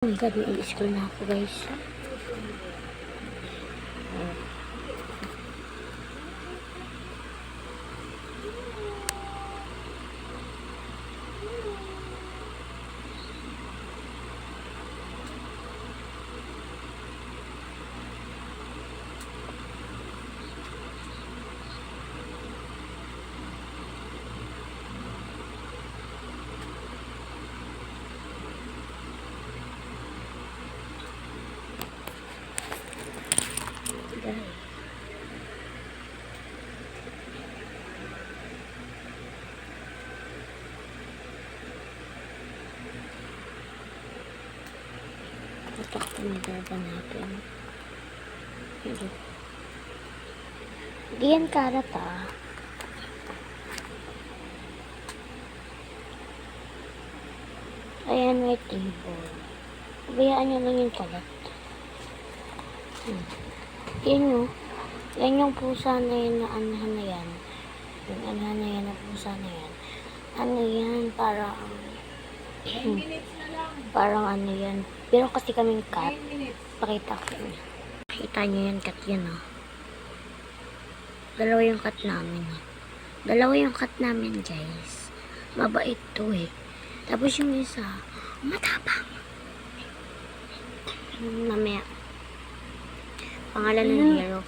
Oh my God, may school na ako guys. Tatakpan na ba natin? Hindi. Hindi yan karat ah. Ayan, may table. Bayaan nyo lang yung kalat. Yan yung. Yan yung pusa na yan na anahan na yan. Yung anahan na yan na pusa na yan. Ano yan? Parang parang ano yan. Pero kasi kaming cat. Pakita ko yun. Kita nyo yan, cat yan oh. Dalawa yung cat namin oh. Dalawa yung cat namin guys. Mabait to eh. Tapos yung isa, matapang. Mamaya. Pangalan ng hero.